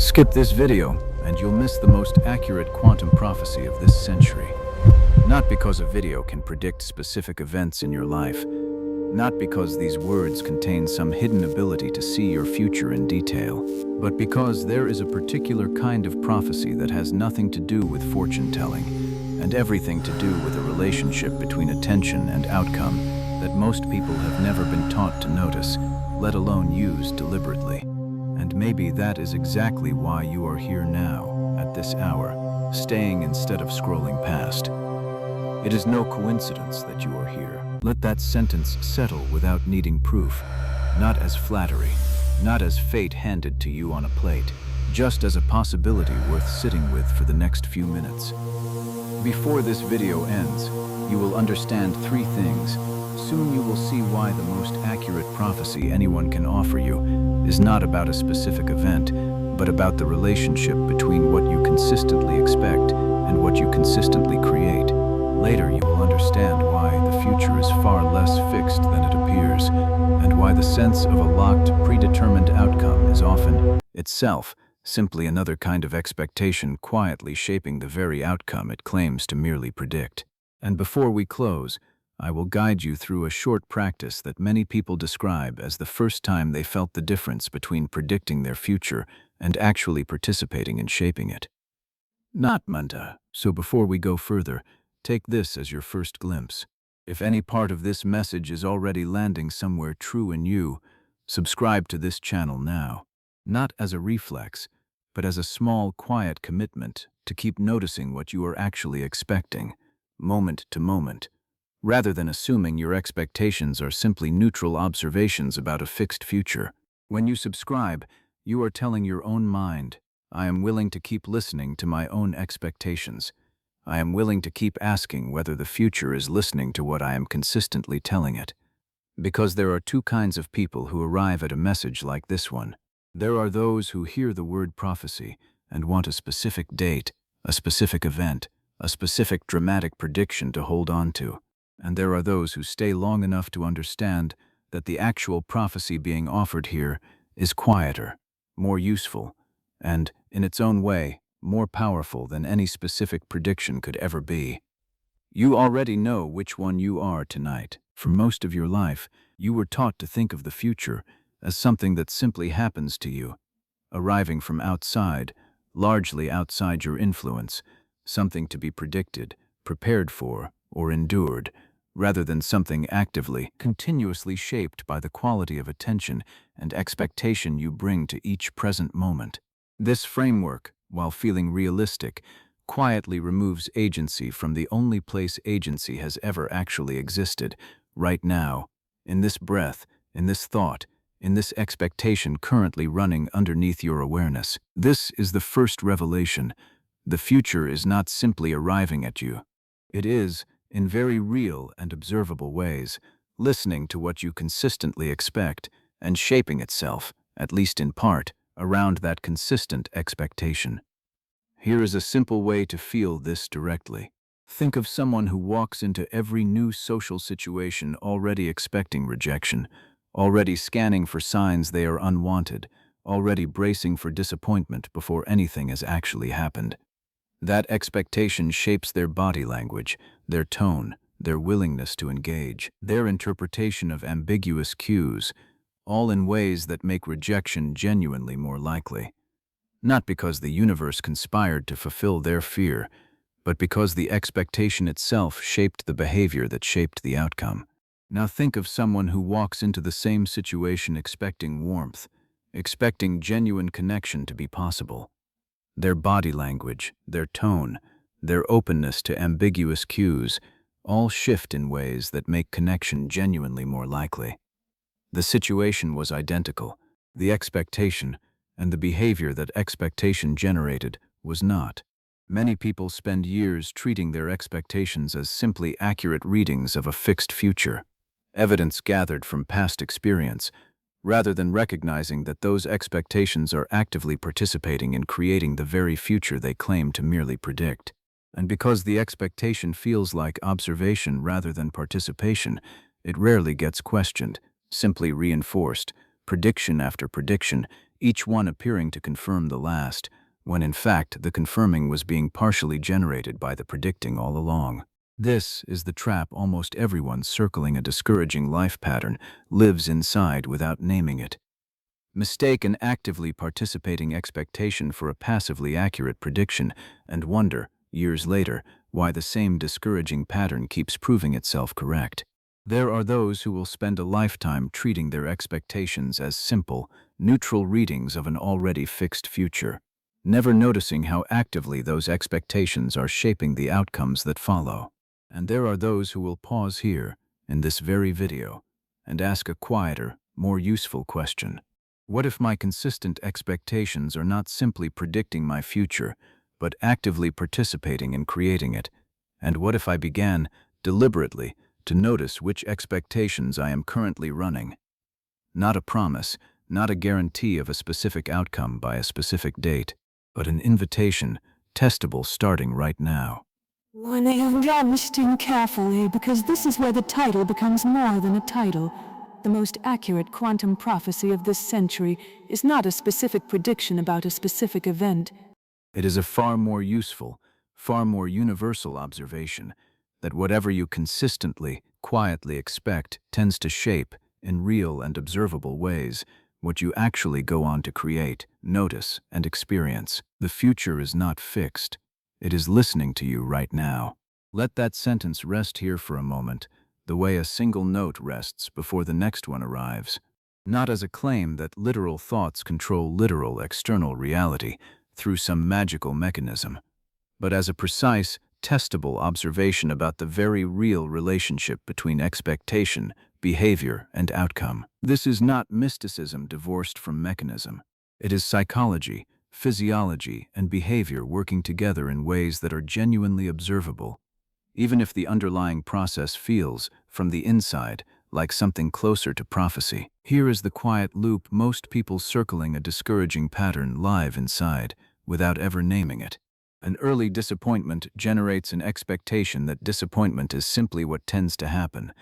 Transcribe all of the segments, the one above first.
Skip this video, and you'll miss the most accurate quantum prophecy of this century. Not because a video can predict specific events in your life, not because these words contain some hidden ability to see your future in detail, but because there is a particular kind of prophecy that has nothing to do with fortune-telling, and everything to do with a relationship between attention and outcome that most people have never been taught to notice, let alone use deliberately. And maybe that is exactly why you are here now, at this hour, staying instead of scrolling past. It is no coincidence that you are here. Let that sentence settle without needing proof, not as flattery, not as fate handed to you on a plate, just as a possibility worth sitting with for the next few minutes. Before this video ends, you will understand three things. Soon you will see why the most accurate prophecy anyone can offer you is not about a specific event, but about the relationship between what you consistently expect and what you consistently create. Later you will understand why the future is far less fixed than it appears, and why the sense of a locked, predetermined outcome is often, itself, simply another kind of expectation quietly shaping the very outcome it claims to merely predict. And before we close, I will guide you through a short practice that many people describe as the first time they felt the difference between predicting their future and actually participating in shaping it. Not Manta. So before we go further, take this as your first glimpse. If any part of this message is already landing somewhere true in you, subscribe to this channel now. Not as a reflex, but as a small, quiet commitment to keep noticing what you are actually expecting, moment to moment, rather than assuming your expectations are simply neutral observations about a fixed future. When you subscribe, you are telling your own mind, I am willing to keep listening to my own expectations. I am willing to keep asking whether the future is listening to what I am consistently telling it. Because there are two kinds of people who arrive at a message like this one. There are those who hear the word prophecy and want a specific date, a specific event, a specific dramatic prediction to hold on to. And there are those who stay long enough to understand that the actual prophecy being offered here is quieter, more useful, and, in its own way, more powerful than any specific prediction could ever be. You already know which one you are tonight. For most of your life, you were taught to think of the future as something that simply happens to you, arriving from outside, largely outside your influence, something to be predicted, prepared for, or endured, rather than something actively, continuously shaped by the quality of attention and expectation you bring to each present moment. This framework, while feeling realistic, quietly removes agency from the only place agency has ever actually existed, right now, in this breath, in this thought, in this expectation currently running underneath your awareness. This is the first revelation. The future is not simply arriving at you. It is, in very real and observable ways, listening to what you consistently expect and shaping itself, at least in part, around that consistent expectation. Here is a simple way to feel this directly. Think of someone who walks into every new social situation already expecting rejection, already scanning for signs they are unwanted, already bracing for disappointment before anything has actually happened. That expectation shapes their body language, their tone, their willingness to engage, their interpretation of ambiguous cues, all in ways that make rejection genuinely more likely. Not because the universe conspired to fulfill their fear, but because the expectation itself shaped the behavior that shaped the outcome. Now think of someone who walks into the same situation expecting warmth, expecting genuine connection to be possible. Their body language, their tone, their openness to ambiguous cues all shift in ways that make connection genuinely more likely. The situation was identical. The expectation, and the behavior that expectation generated, was not. Many people spend years treating their expectations as simply accurate readings of a fixed future, evidence gathered from past experience, rather than recognizing that those expectations are actively participating in creating the very future they claim to merely predict. And because the expectation feels like observation rather than participation, it rarely gets questioned, simply reinforced, prediction after prediction, each one appearing to confirm the last, when in fact the confirming was being partially generated by the predicting all along. This is the trap almost everyone circling a discouraging life pattern lives inside without naming it. Mistake an actively participating expectation for a passively accurate prediction and wonder, years later, why the same discouraging pattern keeps proving itself correct. There are those who will spend a lifetime treating their expectations as simple, neutral readings of an already fixed future, never noticing how actively those expectations are shaping the outcomes that follow. And there are those who will pause here, in this very video, and ask a quieter, more useful question. What if my consistent expectations are not simply predicting my future, but actively participating in creating it? And what if I began, deliberately, to notice which expectations I am currently running? Not a promise, not a guarantee of a specific outcome by a specific date, but an invitation, testable starting right now. When you've listened carefully, because this is where the title becomes more than a title. The most accurate quantum prophecy of this century is not a specific prediction about a specific event. It is a far more useful, far more universal observation that whatever you consistently, quietly expect tends to shape, in real and observable ways, what you actually go on to create, notice, and experience. The future is not fixed. It is listening to you right now. Let that sentence rest here for a moment, the way a single note rests before the next one arrives. Not as a claim that literal thoughts control literal external reality through some magical mechanism, but as a precise, testable observation about the very real relationship between expectation, behavior, and outcome. This is not mysticism divorced from mechanism. It is psychology, physiology, and behavior working together in ways that are genuinely observable, even if the underlying process feels, from the inside, like something closer to prophecy. Here is the quiet loop most people circling a discouraging pattern live inside, without ever naming it. An early disappointment generates an expectation that disappointment is simply what tends to happen.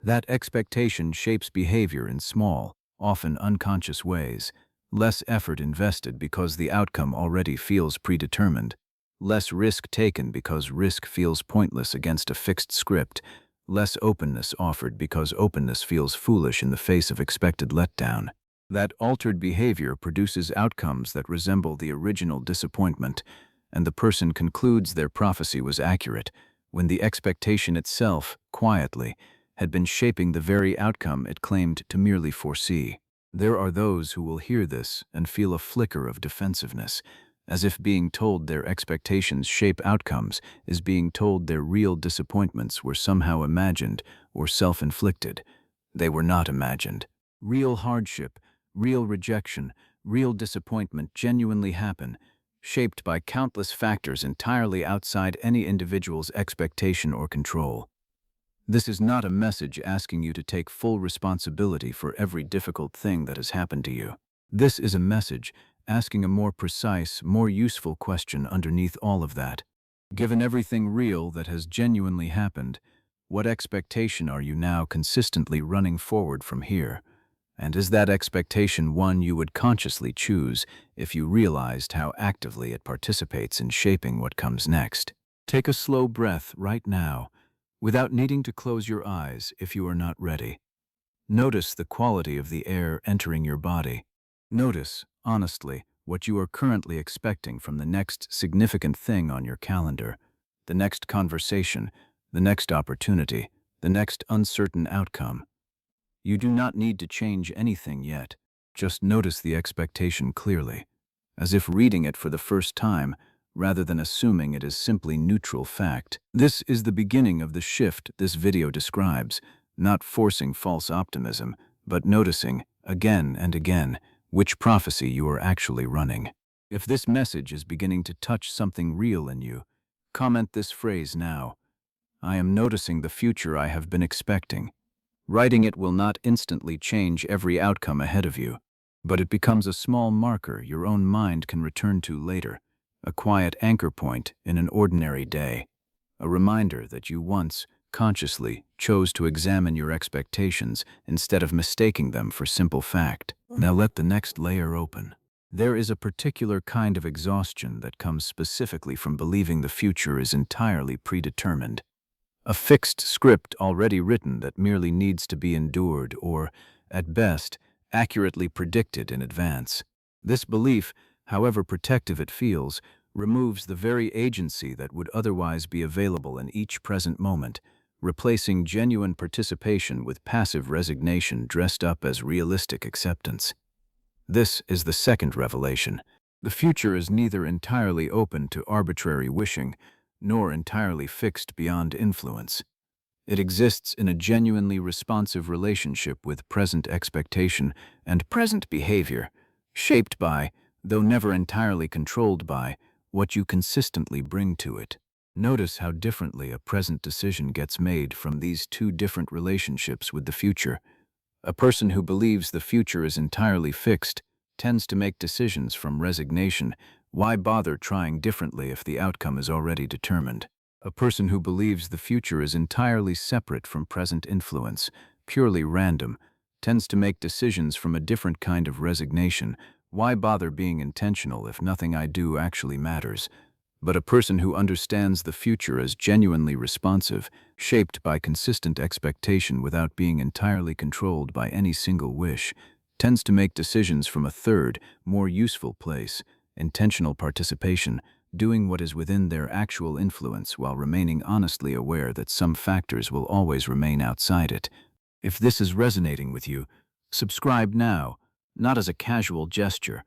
That expectation shapes behavior in small, often unconscious ways. Less effort invested because the outcome already feels predetermined. Less risk taken because risk feels pointless against a fixed script. Less openness offered because openness feels foolish in the face of expected letdown. That altered behavior produces outcomes that resemble the original disappointment, and the person concludes their prophecy was accurate, when the expectation itself, quietly, had been shaping the very outcome it claimed to merely foresee. There are those who will hear this and feel a flicker of defensiveness, as if being told their expectations shape outcomes is being told their real disappointments were somehow imagined or self-inflicted. They were not imagined. Real hardship, real rejection, real disappointment genuinely happen, shaped by countless factors entirely outside any individual's expectation or control. This is not a message asking you to take full responsibility for every difficult thing that has happened to you. This is a message asking a more precise, more useful question underneath all of that. Given everything real that has genuinely happened, what expectation are you now consistently running forward from here? And is that expectation one you would consciously choose if you realized how actively it participates in shaping what comes next? Take a slow breath right now, without needing to close your eyes if you are not ready. Notice the quality of the air entering your body. Notice, honestly, what you are currently expecting from the next significant thing on your calendar, the next conversation, the next opportunity, the next uncertain outcome. You do not need to change anything yet. Just notice the expectation clearly, as if reading it for the first time, rather than assuming it is simply neutral fact. This is the beginning of the shift this video describes, not forcing false optimism, but noticing, again and again, which prophecy you are actually running. If this message is beginning to touch something real in you, comment this phrase now: I am noticing the future I have been expecting. Writing it will not instantly change every outcome ahead of you, but it becomes a small marker your own mind can return to later, a quiet anchor point in an ordinary day, a reminder that you once, consciously, chose to examine your expectations instead of mistaking them for simple fact. Now let the next layer open. There is a particular kind of exhaustion that comes specifically from believing the future is entirely predetermined. A fixed script already written that merely needs to be endured or, at best, accurately predicted in advance. This belief, however protective it feels, removes the very agency that would otherwise be available in each present moment, replacing genuine participation with passive resignation dressed up as realistic acceptance. This is the second revelation. The future is neither entirely open to arbitrary wishing, nor entirely fixed beyond influence. It exists in a genuinely responsive relationship with present expectation and present behavior, shaped by, though never entirely controlled by, what you consistently bring to it. Notice how differently a present decision gets made from these two different relationships with the future. A person who believes the future is entirely fixed tends to make decisions from resignation. Why bother trying differently if the outcome is already determined? A person who believes the future is entirely separate from present influence, purely random, tends to make decisions from a different kind of resignation. Why bother being intentional if nothing I do actually matters? But a person who understands the future as genuinely responsive, shaped by consistent expectation without being entirely controlled by any single wish, tends to make decisions from a third, more useful place, intentional participation, doing what is within their actual influence while remaining honestly aware that some factors will always remain outside it. If this is resonating with you, subscribe now, not as a casual gesture,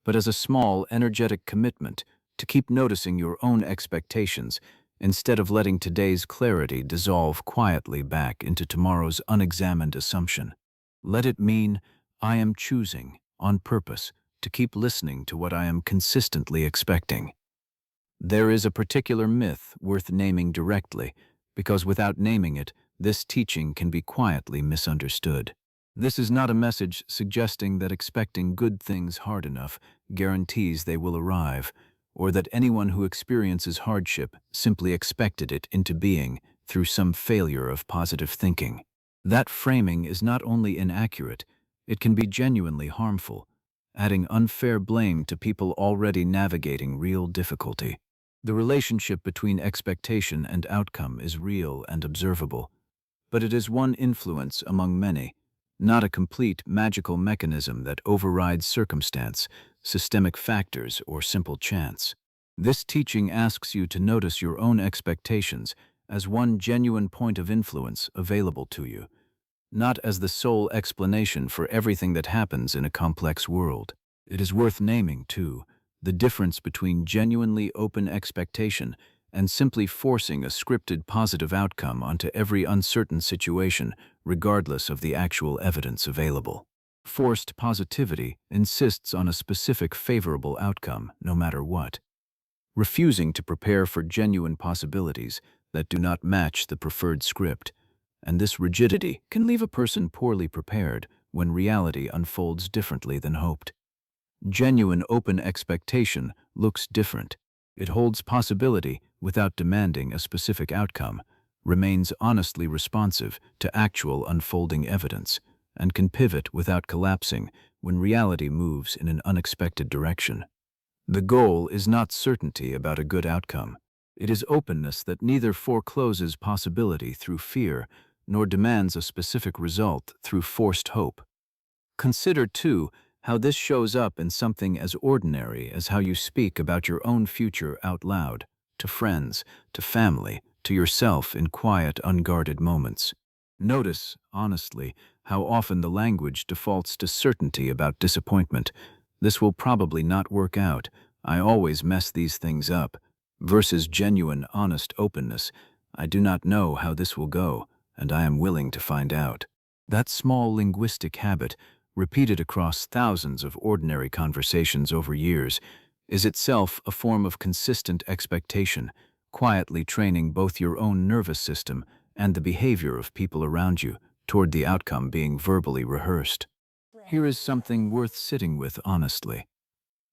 but as a small, energetic commitment to keep noticing your own expectations instead of letting today's clarity dissolve quietly back into tomorrow's unexamined assumption. Let it mean, I am choosing, on purpose, to keep listening to what I am consistently expecting. There is a particular myth worth naming directly, because without naming it, this teaching can be quietly misunderstood. This is not a message suggesting that expecting good things hard enough guarantees they will arrive, or that anyone who experiences hardship simply expected it into being through some failure of positive thinking. That framing is not only inaccurate, it can be genuinely harmful, adding unfair blame to people already navigating real difficulty. The relationship between expectation and outcome is real and observable, but it is one influence among many, not a complete magical mechanism that overrides circumstance, systemic factors, or simple chance. This teaching asks you to notice your own expectations as one genuine point of influence available to you, not as the sole explanation for everything that happens in a complex world. It is worth naming, too, the difference between genuinely open expectation and simply forcing a scripted positive outcome onto every uncertain situation, regardless of the actual evidence available. Forced positivity insists on a specific favorable outcome, no matter what, refusing to prepare for genuine possibilities that do not match the preferred script, and this rigidity can leave a person poorly prepared when reality unfolds differently than hoped. Genuine open expectation looks different. It holds possibility without demanding a specific outcome, remains honestly responsive to actual unfolding evidence, and can pivot without collapsing when reality moves in an unexpected direction. The goal is not certainty about a good outcome. It is openness that neither forecloses possibility through fear nor demands a specific result through forced hope. Consider, too, how this shows up in something as ordinary as how you speak about your own future out loud, to friends, to family, to yourself in quiet, unguarded moments. Notice, honestly, how often the language defaults to certainty about disappointment. This will probably not work out. I always mess these things up. Versus genuine, honest openness. I do not know how this will go, and I am willing to find out. That small linguistic habit, repeated across thousands of ordinary conversations over years, is itself a form of consistent expectation, quietly training both your own nervous system and the behavior of people around you toward the outcome being verbally rehearsed. Here is something worth sitting with honestly.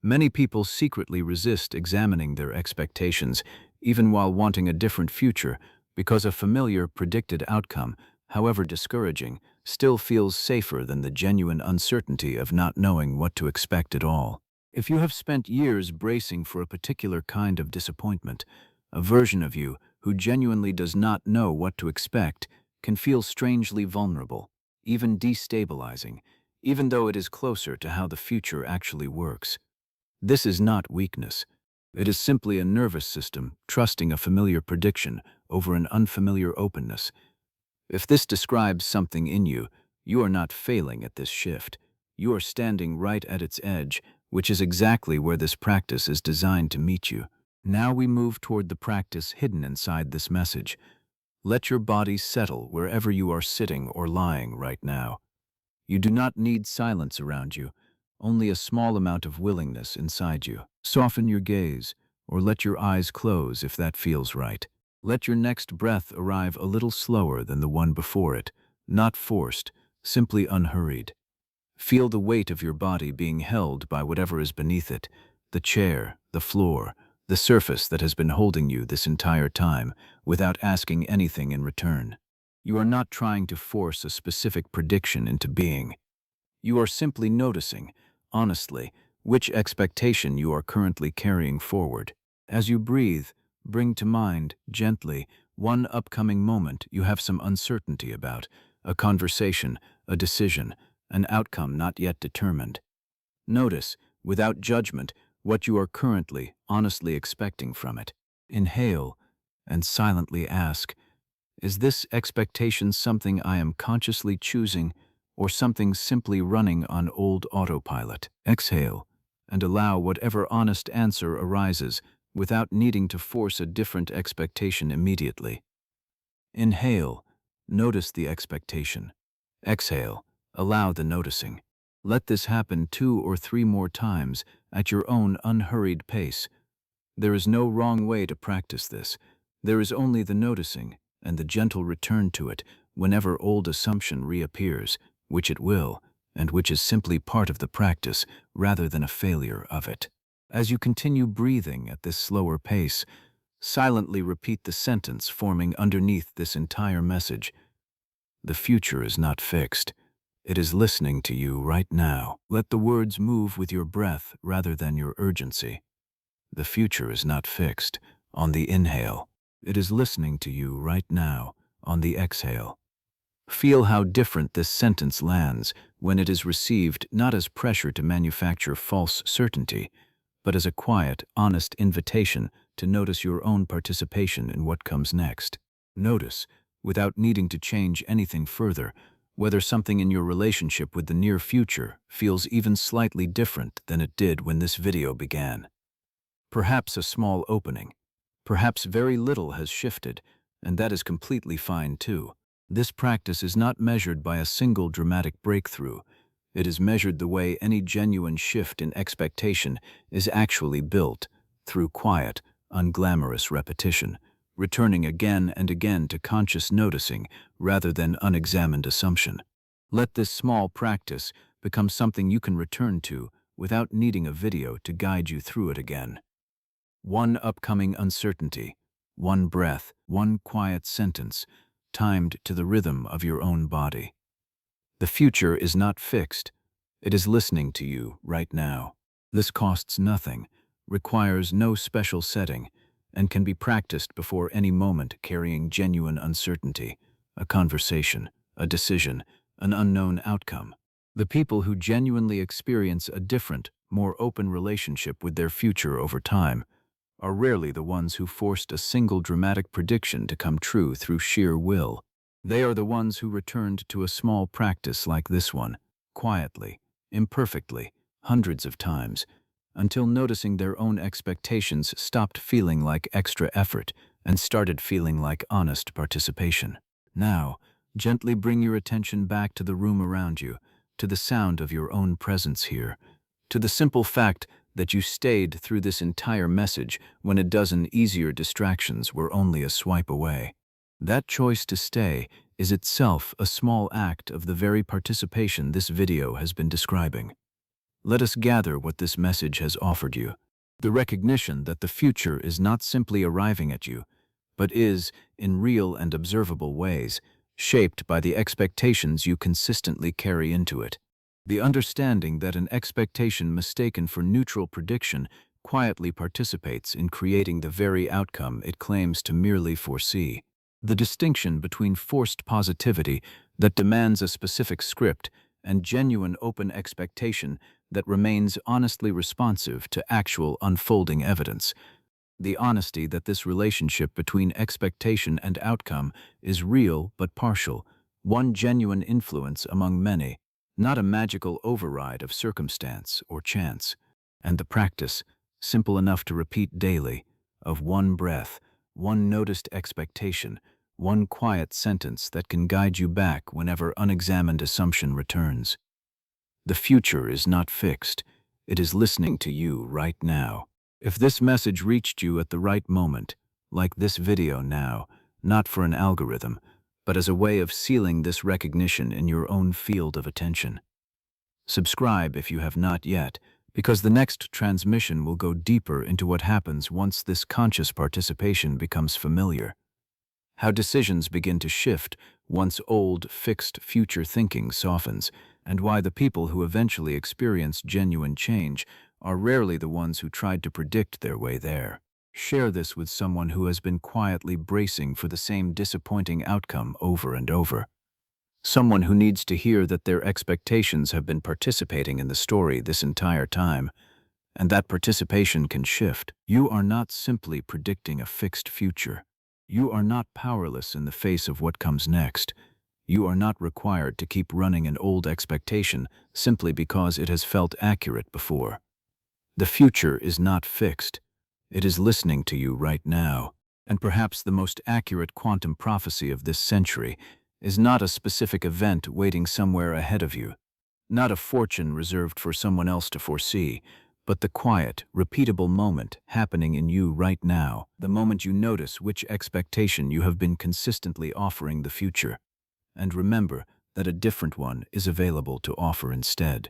Many people secretly resist examining their expectations, even while wanting a different future, because a familiar, predicted outcome, however discouraging, still feels safer than the genuine uncertainty of not knowing what to expect at all. If you have spent years bracing for a particular kind of disappointment, a version of you who genuinely does not know what to expect can feel strangely vulnerable, even destabilizing, even though it is closer to how the future actually works. This is not weakness. It is simply a nervous system trusting a familiar prediction over an unfamiliar openness. If this describes something in you, you are not failing at this shift. You are standing right at its edge, which is exactly where this practice is designed to meet you. Now we move toward the practice hidden inside this message. Let your body settle wherever you are sitting or lying right now. You do not need silence around you, only a small amount of willingness inside you. Soften your gaze, or let your eyes close if that feels right. Let your next breath arrive a little slower than the one before it, not forced, simply unhurried. Feel the weight of your body being held by whatever is beneath it, the chair, the floor, the surface that has been holding you this entire time, without asking anything in return. You are not trying to force a specific prediction into being. You are simply noticing, honestly, which expectation you are currently carrying forward. As you breathe, bring to mind, gently, one upcoming moment you have some uncertainty about, a conversation, a decision, an outcome not yet determined. Notice, without judgment, what you are currently, honestly expecting from it. Inhale, and silently ask, is this expectation something I am consciously choosing, or something simply running on old autopilot? Exhale, and allow whatever honest answer arises without needing to force a different expectation immediately. Inhale, notice the expectation. Exhale, allow the noticing. Let this happen 2 or 3 more times at your own unhurried pace. There is no wrong way to practice this. There is only the noticing and the gentle return to it whenever old assumption reappears, which it will, and which is simply part of the practice rather than a failure of it. As you continue breathing at this slower pace, silently repeat the sentence forming underneath this entire message. The future is not fixed. It is listening to you right now. Let the words move with your breath rather than your urgency. The future is not fixed. On the inhale, it is listening to you right now. On the exhale. Feel how different this sentence lands when it is received not as pressure to manufacture false certainty, but as a quiet, honest invitation to notice your own participation in what comes next. Notice, without needing to change anything further, whether something in your relationship with the near future feels even slightly different than it did when this video began. Perhaps a small opening. Perhaps very little has shifted, and that is completely fine too. This practice is not measured by a single dramatic breakthrough. It is measured the way any genuine shift in expectation is actually built, through quiet, unglamorous repetition, returning again and again to conscious noticing rather than unexamined assumption. Let this small practice become something you can return to without needing a video to guide you through it again. One upcoming uncertainty, one breath, one quiet sentence, timed to the rhythm of your own body. The future is not fixed. It is listening to you right now. This costs nothing, requires no special setting, and can be practiced before any moment carrying genuine uncertainty, a conversation, a decision, an unknown outcome. The people who genuinely experience a different, more open relationship with their future over time are rarely the ones who forced a single dramatic prediction to come true through sheer will. They are the ones who returned to a small practice like this one, quietly, imperfectly, hundreds of times, until noticing their own expectations stopped feeling like extra effort and started feeling like honest participation. Now, gently bring your attention back to the room around you, to the sound of your own presence here, to the simple fact that you stayed through this entire message when a dozen easier distractions were only a swipe away. That choice to stay is itself a small act of the very participation this video has been describing. Let us gather what this message has offered you. The recognition that the future is not simply arriving at you, but is, in real and observable ways, shaped by the expectations you consistently carry into it. The understanding that an expectation mistaken for neutral prediction quietly participates in creating the very outcome it claims to merely foresee. The distinction between forced positivity that demands a specific script and genuine open expectation that remains honestly responsive to actual unfolding evidence. The honesty that this relationship between expectation and outcome is real but partial, one genuine influence among many, not a magical override of circumstance or chance. And the practice, simple enough to repeat daily, of one breath, one noticed expectation, one quiet sentence that can guide you back whenever unexamined assumption returns. The future is not fixed. It is listening to you right now. If this message reached you at the right moment, like this video now, not for an algorithm, but as a way of sealing this recognition in your own field of attention. Subscribe if you have not yet, because the next transmission will go deeper into what happens once this conscious participation becomes familiar. How decisions begin to shift once old, fixed future thinking softens, and why the people who eventually experience genuine change are rarely the ones who tried to predict their way there. Share this with someone who has been quietly bracing for the same disappointing outcome over and over. Someone who needs to hear that their expectations have been participating in the story this entire time, and that participation can shift. You are not simply predicting a fixed future. You are not powerless in the face of what comes next. You are not required to keep running an old expectation simply because it has felt accurate before. The future is not fixed. It is listening to you right now. And perhaps the most accurate quantum prophecy of this century is not a specific event waiting somewhere ahead of you, not a fortune reserved for someone else to foresee, but the quiet, repeatable moment happening in you right now, the moment you notice which expectation you have been consistently offering the future. And remember that a different one is available to offer instead.